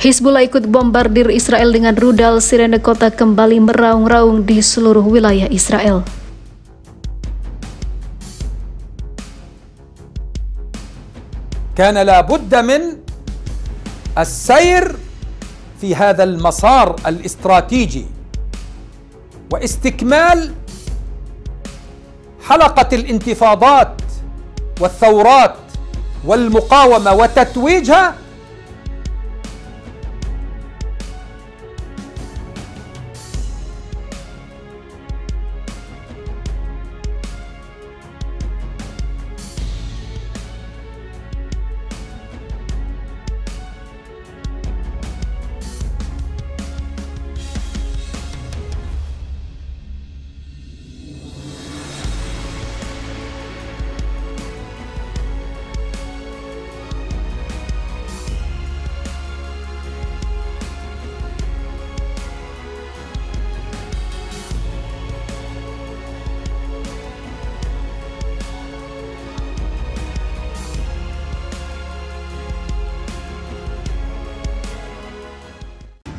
Hizbullah ikut bombardir Israel dengan rudal sirene kota kembali meraung-raung di seluruh wilayah Israel. كان لابد من السير في هذا المسار الاستراتيجي واستكمال حلقة الانتفاضات والثورات والمقاومة وتتويجها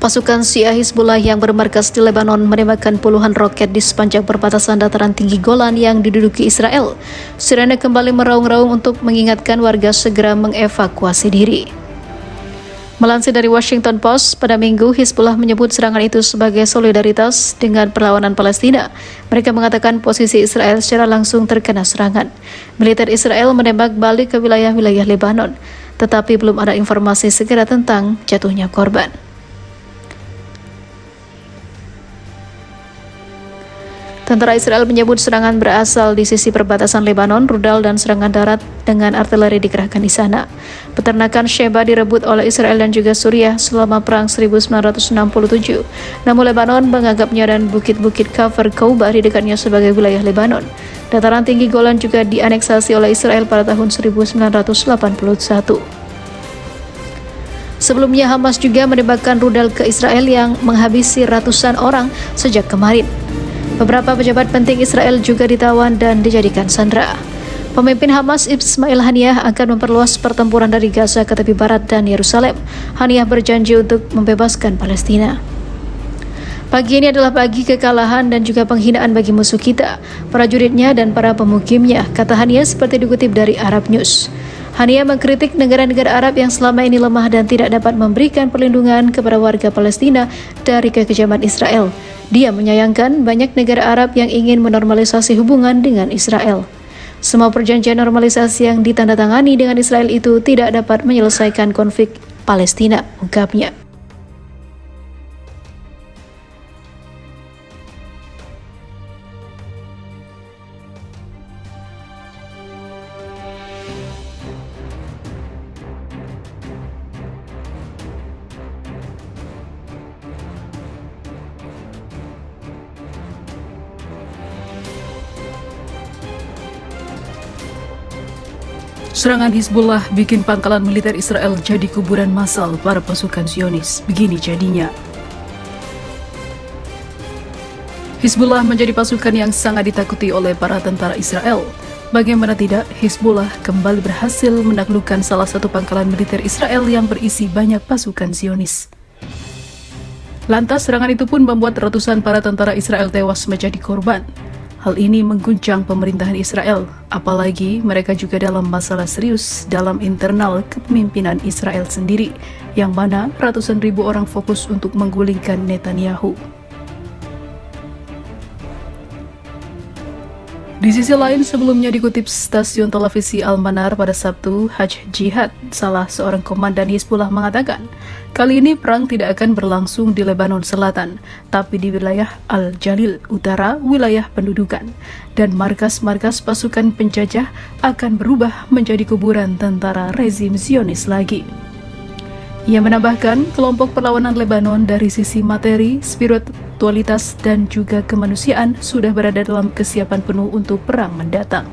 Pasukan Syiah Hizbullah yang bermarkas di Lebanon menembakkan puluhan roket di sepanjang perbatasan dataran tinggi Golan yang diduduki Israel. Sirene kembali meraung-raung untuk mengingatkan warga segera mengevakuasi diri. Melansir dari Washington Post, pada Minggu Hizbullah menyebut serangan itu sebagai solidaritas dengan perlawanan Palestina. Mereka mengatakan posisi Israel secara langsung terkena serangan. Militer Israel menembak balik ke wilayah-wilayah Lebanon, tetapi belum ada informasi segera tentang jatuhnya korban. Tentara Israel menyebut serangan berasal di sisi perbatasan Lebanon, rudal dan serangan darat dengan artileri dikerahkan di sana. Peternakan Sheba direbut oleh Israel dan juga Suriah selama Perang 1967. Namun Lebanon menganggapnya dan bukit-bukit Kafr Qaubah di dekatnya sebagai wilayah Lebanon. Dataran tinggi Golan juga dianeksasi oleh Israel pada tahun 1981. Sebelumnya Hamas juga menembakkan rudal ke Israel yang menghabisi ratusan orang sejak kemarin. Beberapa pejabat penting Israel juga ditawan dan dijadikan sandera. Pemimpin Hamas Ismail Haniyah akan memperluas pertempuran dari Gaza ke tepi barat dan Yerusalem. Haniyah berjanji untuk membebaskan Palestina. Pagi ini adalah pagi kekalahan dan juga penghinaan bagi musuh kita, prajuritnya dan para pemukimnya, kata Haniyah seperti dikutip dari Arab News. Haniyah mengkritik negara-negara Arab yang selama ini lemah dan tidak dapat memberikan perlindungan kepada warga Palestina dari kekejaman Israel. Dia menyayangkan banyak negara Arab yang ingin menormalisasi hubungan dengan Israel. Semua perjanjian normalisasi yang ditandatangani dengan Israel itu tidak dapat menyelesaikan konflik Palestina, ungkapnya. Serangan Hizbullah bikin pangkalan militer Israel jadi kuburan massal para pasukan Zionis. Begini jadinya. Hizbullah menjadi pasukan yang sangat ditakuti oleh para tentara Israel. Bagaimana tidak, Hizbullah kembali berhasil menaklukkan salah satu pangkalan militer Israel yang berisi banyak pasukan Zionis. Lantas serangan itu pun membuat ratusan para tentara Israel tewas menjadi korban. Hal ini mengguncang pemerintahan Israel, apalagi mereka juga dalam masalah serius dalam internal kepemimpinan Israel sendiri, yang mana ratusan ribu orang fokus untuk menggulingkan Netanyahu. Di sisi lain, sebelumnya dikutip stasiun televisi Al-Manar pada Sabtu, Haj Jihad, salah seorang komandan Hizbullah mengatakan, kali ini perang tidak akan berlangsung di Lebanon Selatan, tapi di wilayah Al-Jalil Utara, wilayah pendudukan, dan markas-markas pasukan penjajah akan berubah menjadi kuburan tentara rezim Zionis lagi. Ia menambahkan, kelompok perlawanan Lebanon dari sisi materi, spiritualitas, dan juga kemanusiaan sudah berada dalam kesiapan penuh untuk perang mendatang.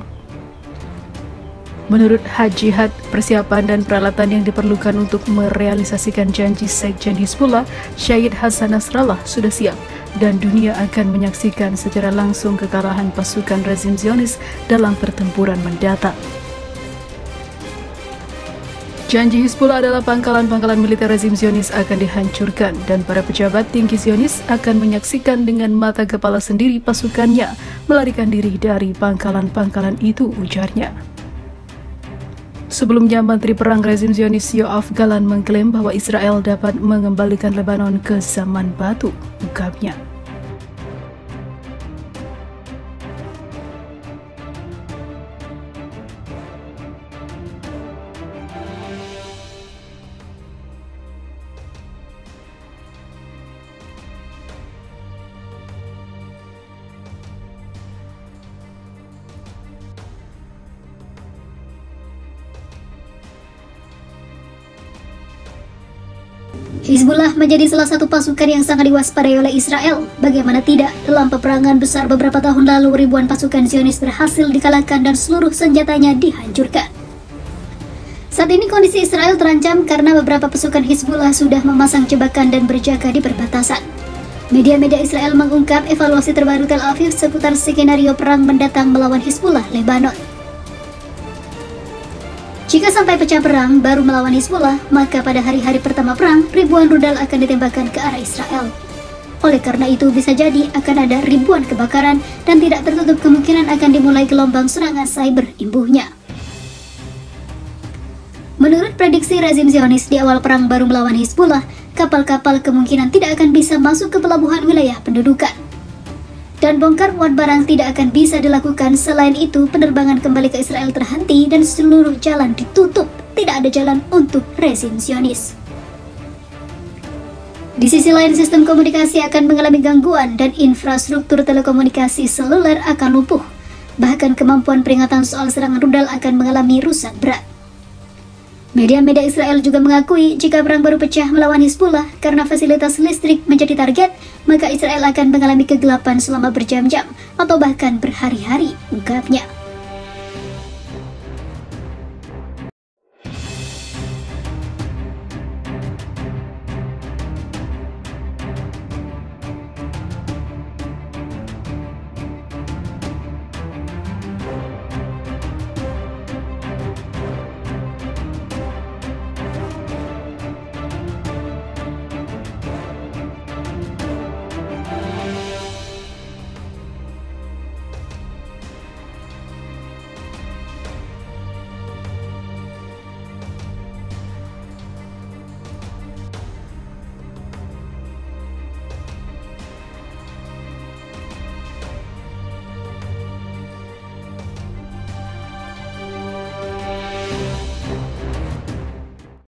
Menurut Haj Jihad, persiapan dan peralatan yang diperlukan untuk merealisasikan janji Sekjen Hizbullah, Syahid Hasan Nasrallah sudah siap, dan dunia akan menyaksikan secara langsung kekalahan pasukan rezim Zionis dalam pertempuran mendatang. Janji Hizbullah adalah pangkalan-pangkalan militer rezim Zionis akan dihancurkan dan para pejabat tinggi Zionis akan menyaksikan dengan mata kepala sendiri pasukannya melarikan diri dari pangkalan-pangkalan itu, ujarnya. Sebelumnya, Menteri Perang rezim Zionis Yoav Galan mengklaim bahwa Israel dapat mengembalikan Lebanon ke zaman batu, ungkapnya. Hizbullah menjadi salah satu pasukan yang sangat diwaspadai oleh Israel. Bagaimana tidak, dalam peperangan besar beberapa tahun lalu ribuan pasukan Zionis berhasil dikalahkan dan seluruh senjatanya dihancurkan. Saat ini kondisi Israel terancam karena beberapa pasukan Hizbullah sudah memasang jebakan dan berjaga di perbatasan. Media-media Israel mengungkap evaluasi terbaru Tel Aviv seputar skenario perang mendatang melawan Hizbullah Lebanon. Jika sampai pecah perang baru melawan Hizbullah, maka pada hari-hari pertama perang, ribuan rudal akan ditembakkan ke arah Israel. Oleh karena itu, bisa jadi akan ada ribuan kebakaran dan tidak tertutup kemungkinan akan dimulai gelombang serangan cyber imbuhnya. Menurut prediksi rezim Zionis di awal perang baru melawan Hizbullah, kapal-kapal kemungkinan tidak akan bisa masuk ke pelabuhan wilayah pendudukan. Dan bongkar muat barang tidak akan bisa dilakukan. Selain itu, penerbangan kembali ke Israel terhenti dan seluruh jalan ditutup. Tidak ada jalan untuk rezim Zionis. Di sisi lain, sistem komunikasi akan mengalami gangguan dan infrastruktur telekomunikasi seluler akan lumpuh. Bahkan kemampuan peringatan soal serangan rudal akan mengalami rusak berat. Media-media Israel juga mengakui jika perang baru pecah melawan Hizbullah karena fasilitas listrik menjadi target, maka Israel akan mengalami kegelapan selama berjam-jam atau bahkan berhari-hari, ungkapnya.